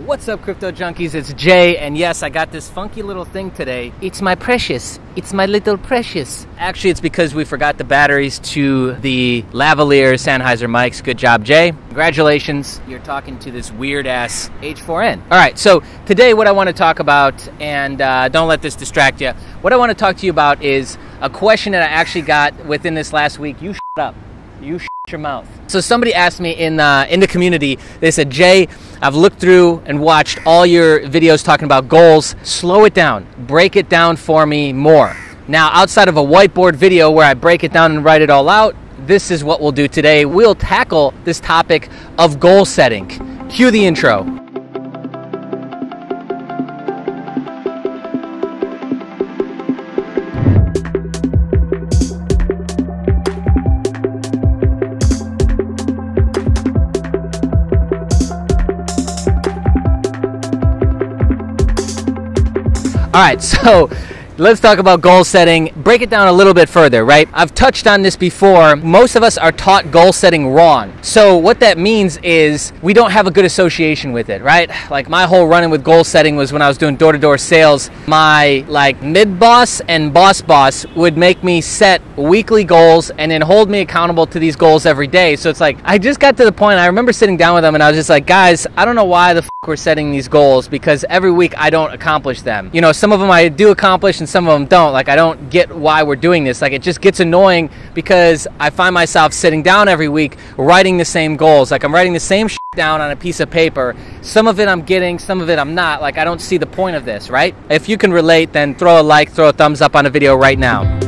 What's up, crypto junkies? It's Jay, and yes, I got this funky little thing today. It's my precious. It's my little precious. Actually, it's because we forgot the batteries to the lavalier Sennheiser mics. Good job, Jay. Congratulations. You're talking to this weird-ass H4n. All right, so today what I want to talk about, and don't let this distract you, what I want to talk to you about is a question that I actually got within this last week. You shut up. You shut your mouth. So somebody asked me in the community, they said, Jay, I've looked through and watched all your videos talking about goals. Slow it down. Break it down for me more. Now, outside of a whiteboard video where I break it down and write it all out, this is what we'll do today. We'll tackle this topic of goal setting. Cue the intro. All right, so let's talk about goal setting. Break it down a little bit further, right? I've touched on this before. Most of us are taught goal setting wrong. So what that means is we don't have a good association with it, right? Like my whole run-in with goal setting was when I was doing door-to-door sales. My mid-boss and boss would make me set weekly goals and then hold me accountable to these goals every day. So it's like, I just got to the point, I remember sitting down with them and I was just like, guys, I don't know why the we're setting these goals because every week I don't accomplish them. You know, some of them I do accomplish and some of them don't. Like, I don't get why we're doing this. Like, it just gets annoying because I find myself sitting down every week writing the same goals. Like, I'm writing the same shit down on a piece of paper. Some of it I'm getting, some of it I'm not. Like, I don't see the point of this, right? If you can relate, then throw a like, throw a thumbs up on the video right now.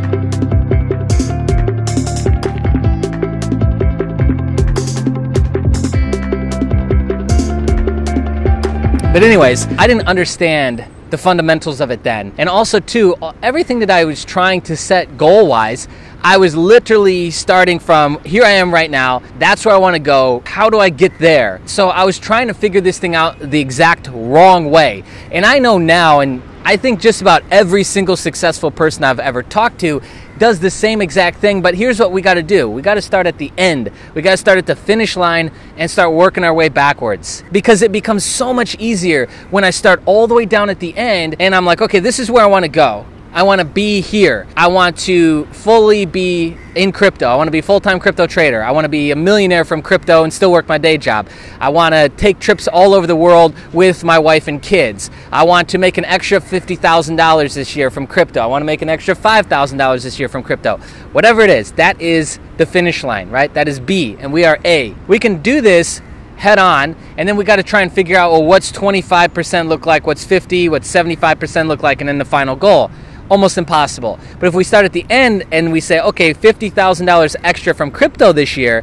But anyways, I didn't understand the fundamentals of it then. And also too, everything that I was trying to set goal-wise, I was literally starting from, here I am right now, that's where I want to go, how do I get there? So I was trying to figure this thing out the exact wrong way. And I know now, and I think just about every single successful person I've ever talked to does the same exact thing, but here's what we got to do. We got to start at the end. We got to start at the finish line and start working our way backwards, because it becomes so much easier when I start all the way down at the end and I'm like, okay, this is where I want to go. I want to be here. I want to fully be in crypto. I want to be a full-time crypto trader. I want to be a millionaire from crypto and still work my day job. I want to take trips all over the world with my wife and kids. I want to make an extra $50,000 this year from crypto. I want to make an extra $5,000 this year from crypto. Whatever it is, that is the finish line, right? That is B, and we are A. We can do this head on, and then we got to try and figure out, well, what's 25% look like, what's 50, what's 75% look like, and then the final goal. Almost impossible. But if we start at the end and we say, okay, $50,000 extra from crypto this year,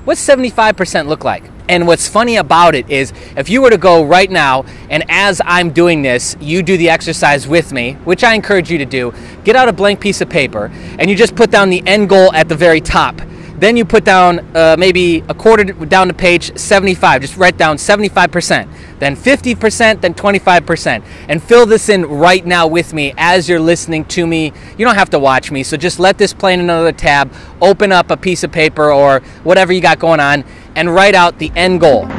what's 75% look like? And what's funny about it is, if you were to go right now, and as I'm doing this, you do the exercise with me, which I encourage you to do, get out a blank piece of paper, and you just put down the end goal at the very top. Then you put down maybe a quarter down the page, 75. Just write down 75%, then 50%, then 25. And fill this in right now with me as you're listening to me. You don't have to watch me, so just let this play in another tab, open up a piece of paper or whatever you got going on, and write out the end goal.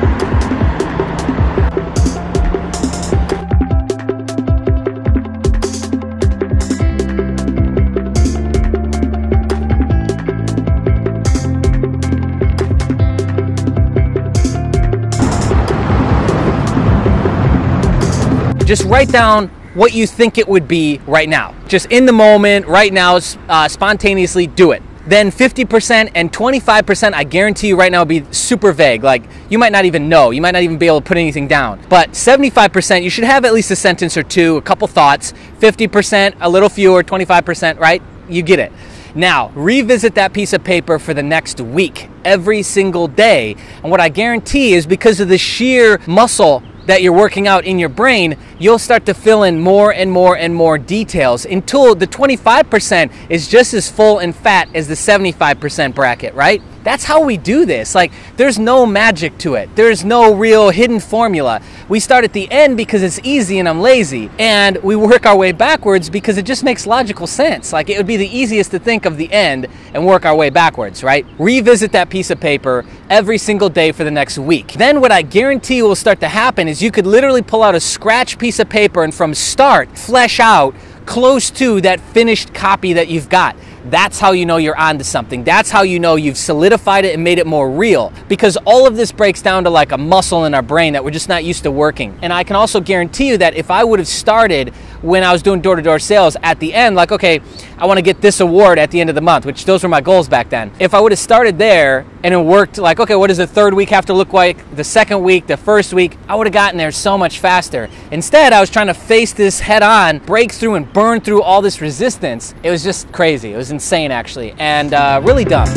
Just write down what you think it would be right now. Just in the moment, right now, spontaneously do it. Then 50% and 25%, I guarantee you right now, will be super vague. Like, you might not even know. You might not even be able to put anything down. But 75%, you should have at least a sentence or two, a couple thoughts. 50%, a little fewer, 25%, right? You get it. Now, revisit that piece of paper for the next week, every single day. And what I guarantee is, because of the sheer muscle that you're working out in your brain, you'll start to fill in more and more and more details until the 25% is just as full and fat as the 75% bracket, right? That's how we do this. Like, there's no magic to it. There's no real hidden formula. We start at the end because it's easy and I'm lazy, and we work our way backwards because it just makes logical sense. Like, it would be the easiest to think of the end and work our way backwards, right? Revisit that piece of paper every single day for the next week. Then what I guarantee will start to happen is you could literally pull out a scratch piece of paper and from start flesh out close to that finished copy that you've got. That's how you know you're onto something. That's how you know you've solidified it and made it more real. Because all of this breaks down to like a muscle in our brain that we're just not used to working. And I can also guarantee you that if I would have started when I was doing door-to-door sales at the end, like, okay, I want to get this award at the end of the month, which those were my goals back then. If I would have started there and it worked like, okay, what does the third week have to look like? The second week, the first week, I would have gotten there so much faster. Instead, I was trying to face this head on, break through and burn through all this resistance. It was just crazy. It was insane, actually, and really dumb.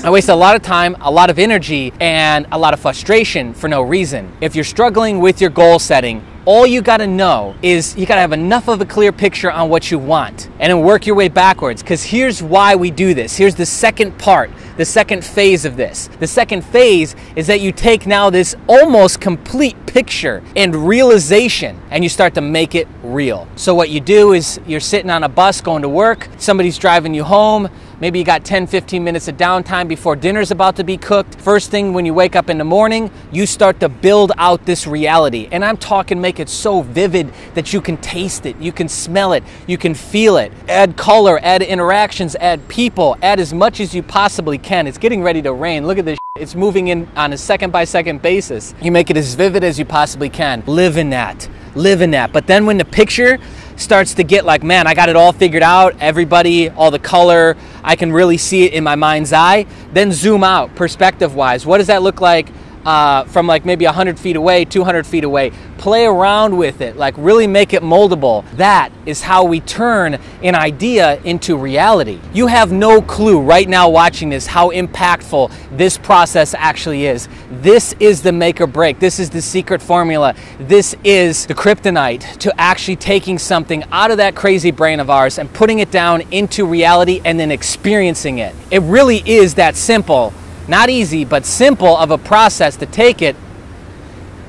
I wasted a lot of time, a lot of energy, and a lot of frustration for no reason. If you're struggling with your goal setting, all you gotta know is you gotta have enough of a clear picture on what you want and then work your way backwards, because here's why we do this. Here's the second part, the second phase of this. The second phase is that you take now this almost complete picture and realization and you start to make it real. So what you do is you're sitting on a bus going to work, somebody's driving you home, maybe you got 10-15 minutes of downtime before dinner's about to be cooked. First thing when you wake up in the morning, you start to build out this reality. And I'm talking make it so vivid that you can taste it, you can smell it, you can feel it. Add color, add interactions, add people, add as much as you possibly can. It's getting ready to rain. Look at this. It's moving in on a second-by-second basis. You make it as vivid as you possibly can. Live in that. Live in that. But then when the picture starts to get like, man, I got it all figured out, everybody, all the color, I can really see it in my mind's eye, then zoom out perspective-wise. What does that look like from like maybe 100 feet away, 200 feet away? Play around with it, like really make it moldable. That is how we turn an idea into reality. You have no clue right now watching this how impactful this process actually is. This is the make or break. This is the secret formula. This is the kryptonite to actually taking something out of that crazy brain of ours and putting it down into reality and then experiencing it. It really is that simple. Not easy, but simple of a process to take it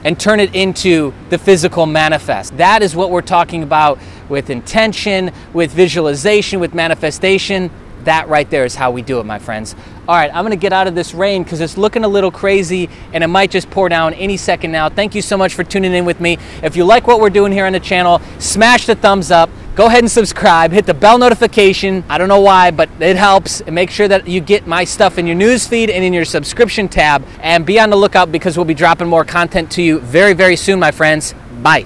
and turn it into the physical manifest. That is what we're talking about with intention, with visualization, with manifestation. That right there is how we do it, my friends. All right, I'm gonna get out of this rain because it's looking a little crazy and it might just pour down any second now. Thank you so much for tuning in with me. If you like what we're doing here on the channel, smash the thumbs up. Go ahead and subscribe, hit the bell notification. I don't know why, but it helps. And make sure that you get my stuff in your news feed and in your subscription tab. And be on the lookout because we'll be dropping more content to you very, very soon, my friends. Bye.